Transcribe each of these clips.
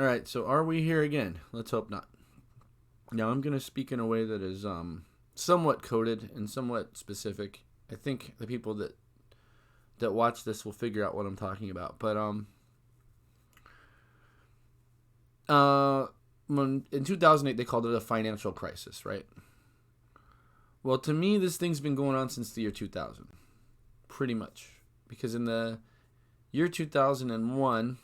All right, so are we here again? Let's hope not. Now I'm going to speak in a way that is somewhat coded and somewhat specific. I think the people that watch this will figure out what I'm talking about. But in 2008 they called it a financial crisis, right? Well, to me, this thing's been going on since the year 2000, pretty much, because in the year 2001,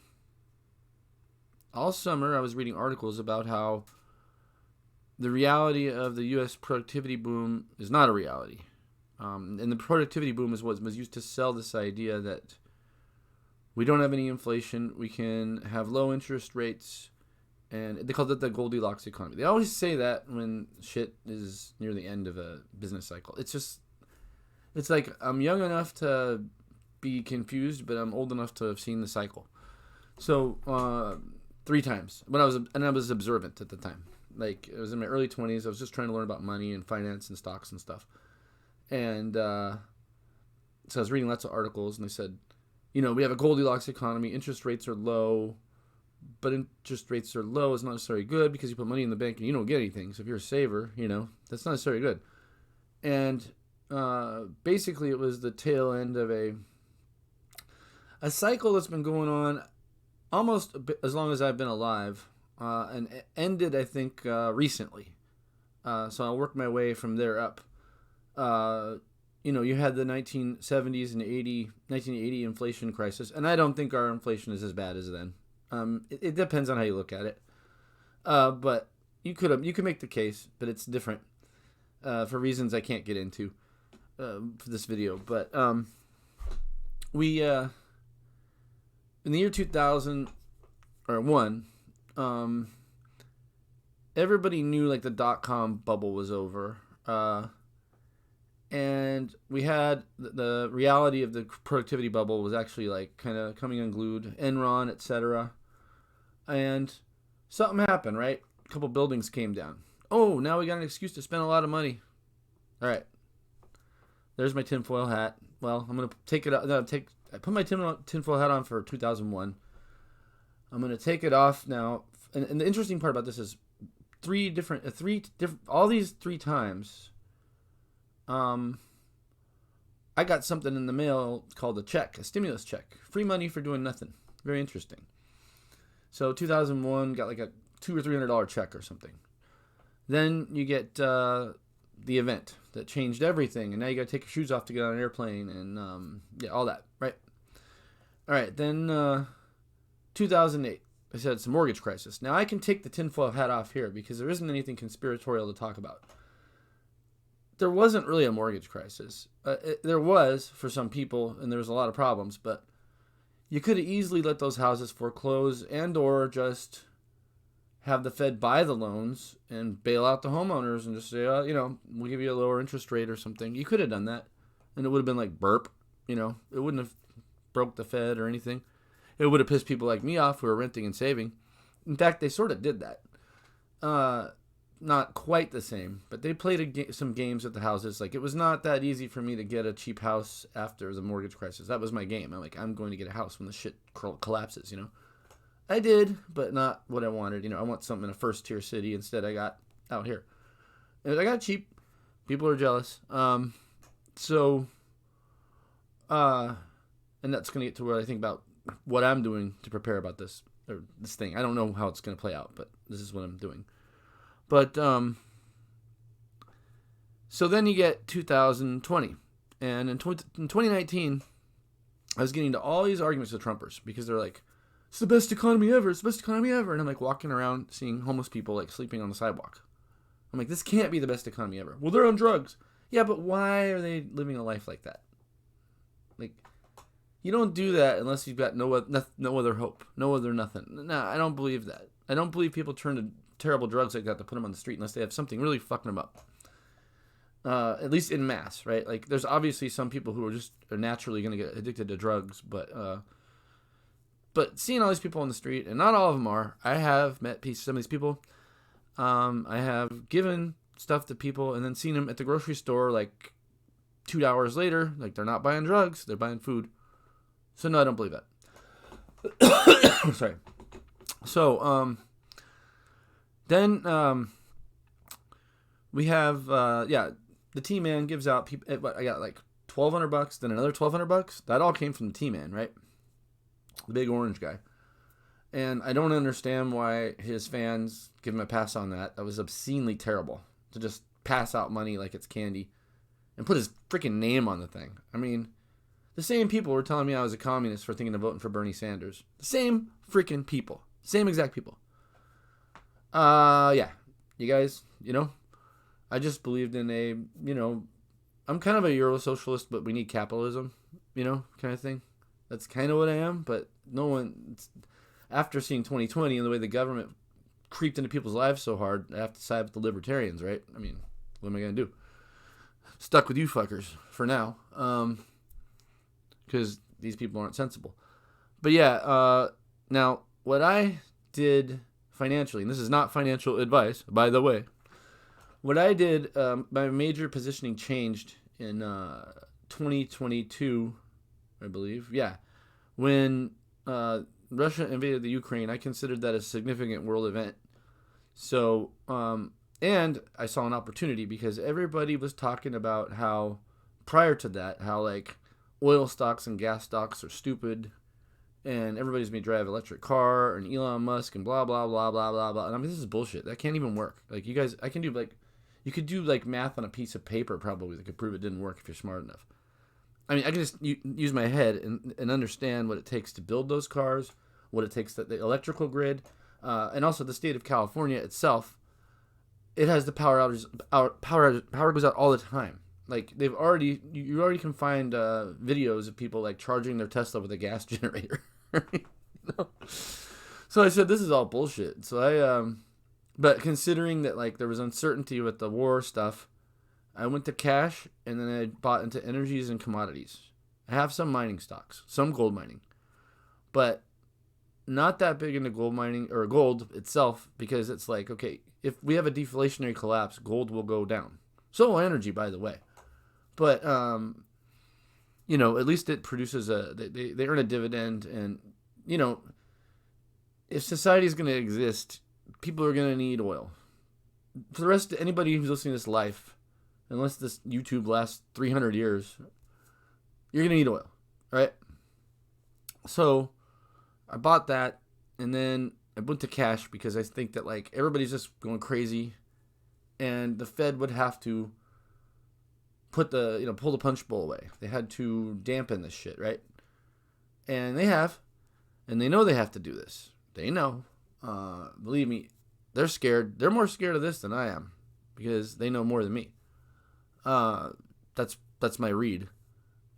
all summer I was reading articles about how the reality of the U.S. productivity boom is not a reality. And the productivity boom is what was used to sell this idea that we don't have any inflation, we can have low interest rates, and they called it the Goldilocks economy. They always say that when shit is near the end of a business cycle. It's like I'm young enough to be confused, but I'm old enough to have seen the cycle. So 3 times I was observant at the time. Like, it was in my early 20s. I was just trying to learn about money and finance and stocks and stuff. And so I was reading lots of articles, and they said, we have a Goldilocks economy. Interest rates are low, but interest rates are low is not necessarily good because you put money in the bank and you don't get anything. So if you're a saver, that's not necessarily good. And basically it was the tail end of a cycle that's been going on almost as long as I've been alive. And it ended, I think, recently. So I'll work my way from there up. You had the 1970s and 1980 inflation crisis, and I don't think our inflation is as bad as then. It depends on how you look at it. But you could make the case, but it's different for reasons I can't get into for this video. But we in the year 2001. Everybody knew like the dot-com bubble was over, and we had the reality of the productivity bubble was actually like kind of coming unglued, Enron, etc. And something happened, right? A couple buildings came down. Oh, now we got an excuse to spend a lot of money. All right, there's my tinfoil hat. Well, I'm gonna take it out. I put my tinfoil hat on for 2001. I'm going to take it off now. And the interesting part about this is all these 3 times, I got something in the mail called a stimulus check. Free money for doing nothing. Very interesting. So 2001 got like a $200 or $300 check or something. Then you get the event that changed everything. And now you got to take your shoes off to get on an airplane and all that, right? All right, then 2008, I said it's a mortgage crisis. Now I can take the tinfoil hat off here because there isn't anything conspiratorial to talk about. There wasn't really a mortgage crisis. There was for some people, and there was a lot of problems, but you could have easily let those houses foreclose and or just have the Fed buy the loans and bail out the homeowners and just say, we'll give you a lower interest rate or something. You could have done that, and it would have been like burp. It wouldn't have broke the Fed or anything. It would have pissed people like me off who were renting and saving. In fact, they sort of did that. Not quite the same, but they played some games at the houses. Like, it was not that easy for me to get a cheap house after the mortgage crisis. That was my game. I'm going to get a house when the shit collapses, I did, but not what I wanted. I want something in a first-tier city. Instead, I got out here. And I got cheap. People are jealous. And that's going to get to where I think about what I'm doing to prepare about this thing. I don't know how it's going to play out, but this is what I'm doing. But so then you get 2020, and in 2019, I was getting into all these arguments with Trumpers because they're like, "It's the best economy ever. It's the best economy ever," and I'm like walking around seeing homeless people like sleeping on the sidewalk. I'm like, this can't be the best economy ever. Well, they're on drugs. Yeah, but why are they living a life like that? Like, you don't do that unless you've got no other hope, no other nothing. No, I don't believe that. I don't believe people turn to terrible drugs like that to put them on the street unless they have something really fucking them up. At least in mass, right? Like, there's obviously some people who are naturally going to get addicted to drugs, but seeing all these people on the street, and not all of them are. I have met some of these people. I have given stuff to people and then seen them at the grocery store like 2 hours later. Like, they're not buying drugs, they're buying food. So no, I don't believe that. Sorry. So then we have the T-Man gives out people. I got like $1,200, then another $1,200. That all came from the T-Man, right? The big orange guy. And I don't understand why his fans give him a pass on that. That was obscenely terrible to just pass out money like it's candy and put his freaking name on the thing. I mean, the same people were telling me I was a communist for thinking of voting for Bernie Sanders. The same freaking people. Same exact people. Yeah. You guys, I just believed in I'm kind of a Euro socialist, but we need capitalism, kind of thing. That's kind of what I am, but no one, after seeing 2020 and the way the government creeped into people's lives so hard, I have to side with the libertarians, right? I mean, what am I going to do? Stuck with you fuckers for now, because these people aren't sensible. But yeah, now what I did financially, and this is not financial advice, by the way, what I did, my major positioning changed in 2022, I believe. Yeah. When Russia invaded the Ukraine, I considered that a significant world event. So, and I saw an opportunity because everybody was talking about how, prior to that, how like oil stocks and gas stocks are stupid and everybody's going to drive an electric car and Elon Musk and blah, blah, blah, blah, blah, blah. And I mean, this is bullshit. That can't even work. Like, you guys, I can do like, you could do like math on a piece of paper probably that could prove it didn't work if you're smart enough. I mean, I can just use my head and understand what it takes to build those cars, what it takes, the electrical grid, and also the state of California itself. It has the power outages. Power goes out all the time. Like you already can find videos of people like charging their Tesla with a gas generator. So I said, this is all bullshit. So but considering that like there was uncertainty with the war stuff, I went to cash and then I bought into energies and commodities. I have some mining stocks, some gold mining, but not that big into gold mining or gold itself because it's like, okay, if we have a deflationary collapse, gold will go down. So will energy, by the way. But, at least it produces they earn a dividend and, if society is going to exist, people are going to need oil. For the rest, anybody who's listening to this life, unless this YouTube lasts 300 years, you're going to need oil, right? So I bought that, and then I went to cash because I think that like everybody's just going crazy, and the Fed would have to put pull the punch bowl away. They had to dampen this shit, right? And they have, and they know they have to do this. They know. Believe me, they're scared. They're more scared of this than I am because they know more than me. That's my read.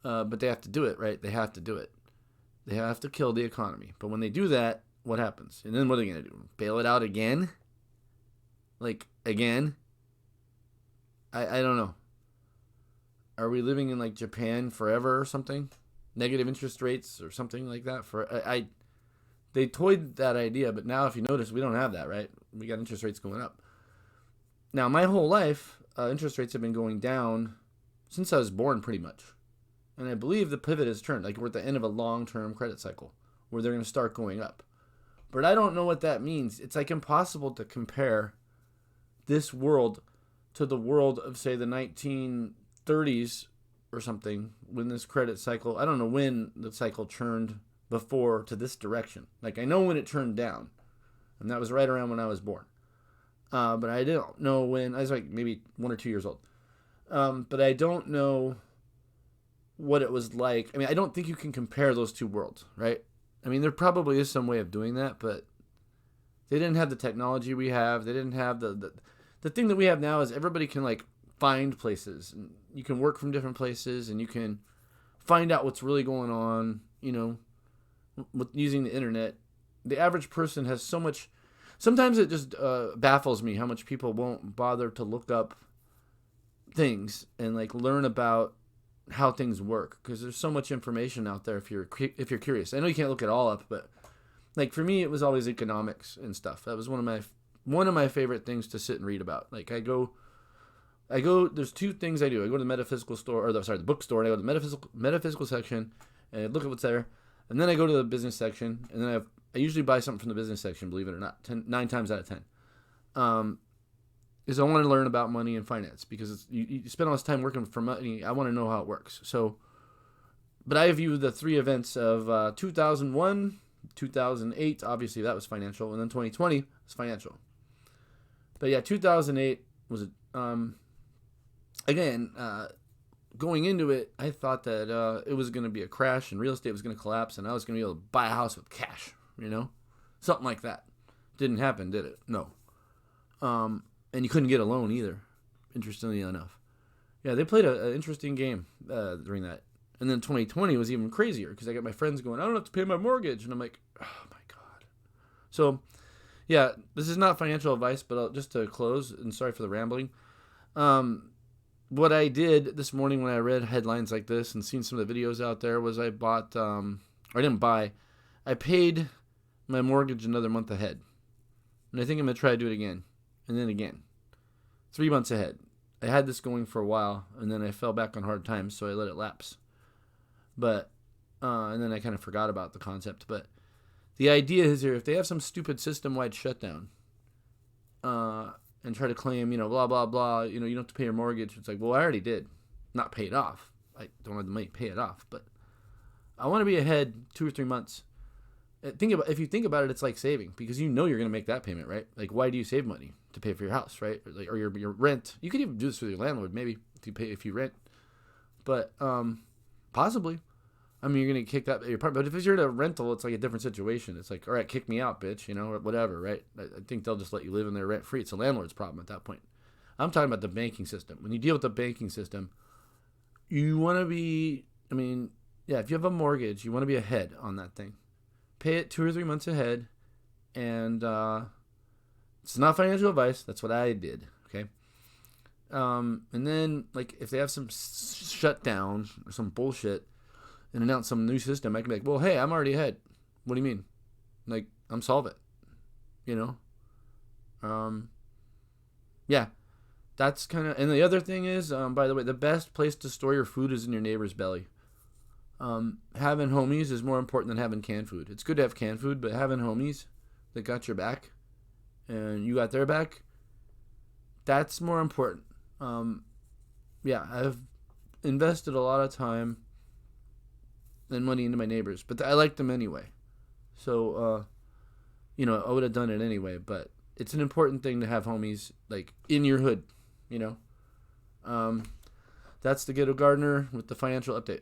But they have to do it, right? They have to do it. They have to kill the economy. But when they do that, what happens? And then what are they going to do? Bail it out again? Like, again? I don't know. Are we living in, like, Japan forever or something? Negative interest rates or something like that? They toyed that idea, but now if you notice, we don't have that, right? We got interest rates going up. Now, my whole life, interest rates have been going down since I was born, pretty much. And I believe the pivot has turned. Like, we're at the end of a long-term credit cycle where they're going to start going up. But I don't know what that means. It's, like, impossible to compare this world to the world of, say, the 1930s or something when this credit cycle, I don't know when the cycle turned before to this direction. Like, I know when it turned down. And that was right around when I was born. But I don't know when. I was, like, maybe 1 or 2 years old. But I don't know what it was like. I mean, I don't think you can compare those two worlds, right? I mean, there probably is some way of doing that, but they didn't have the technology we have. They didn't have the thing that we have now is everybody can like find places. And you can work from different places and you can find out what's really going on, with using the internet. The average person has so much. Sometimes it just baffles me how much people won't bother to look up things and like learn about how things work because there's so much information out there if you're curious. I know you can't look it all up, but like for me it was always economics and stuff. That was one of my favorite things to sit and read about. Like I go there's two things I do. I go to the metaphysical store the bookstore, and I go to the metaphysical section and I look at what's there. And then I go to the business section and then I have I usually buy something from the business section, believe it or not, 9 times out of 10. Is I want to learn about money and finance because you spend all this time working for money. I want to know how it works. So, but I view the 3 events of 2001, 2008, obviously that was financial, and then 2020 was financial. But yeah, 2008 was, again, going into it, I thought that it was going to be a crash and real estate was going to collapse and I was going to be able to buy a house with cash, something like that. Didn't happen, did it? No. And you couldn't get a loan either, interestingly enough. Yeah, they played an interesting game during that. And then 2020 was even crazier because I got my friends going, I don't have to pay my mortgage. And I'm like, oh my God. So, yeah, this is not financial advice, but just to close, and sorry for the rambling. What I did this morning when I read headlines like this and seen some of the videos out there was I bought, I paid my mortgage another month ahead. And I think I'm going to try to do it again. And then again. 3 months ahead. I had this going for a while, and then I fell back on hard times, so I let it lapse. But, and then I kind of forgot about the concept. But the idea is here, if they have some stupid system-wide shutdown, and try to claim, blah, blah, blah, you don't have to pay your mortgage. It's like, well, I already did. Not pay it off. I don't have the money to pay it off. But I want to be ahead 2 or 3 months. If you think about it, it's like saving because you're going to make that payment, right? Like, why do you save money to pay for your house, right? Or your rent. You could even do this with your landlord, maybe if you rent. But possibly, you're going to kick that your apartment. But if you're in a rental, it's like a different situation. It's like, all right, kick me out, bitch, or whatever, right? I think they'll just let you live in there rent free. It's a landlord's problem at that point. I'm talking about the banking system. When you deal with the banking system, you want to be. If you have a mortgage, you want to be ahead on that thing. Pay it 2 or 3 months ahead, and it's not financial advice. That's what I did, okay? And then, if they have some shutdown or some bullshit and announce some new system, I can be like, well, hey, I'm already ahead. What do you mean? I'm solvent, Yeah, that's kind of... And the other thing is, by the way, the best place to store your food is in your neighbor's belly. Having homies is more important than having canned food. It's good to have canned food, but having homies that got your back and you got their back, that's more important. I've invested a lot of time and money into my neighbors, but I like them anyway. So, I would have done it anyway, but it's an important thing to have homies in your hood, That's the Ghetto Gardener with the financial update.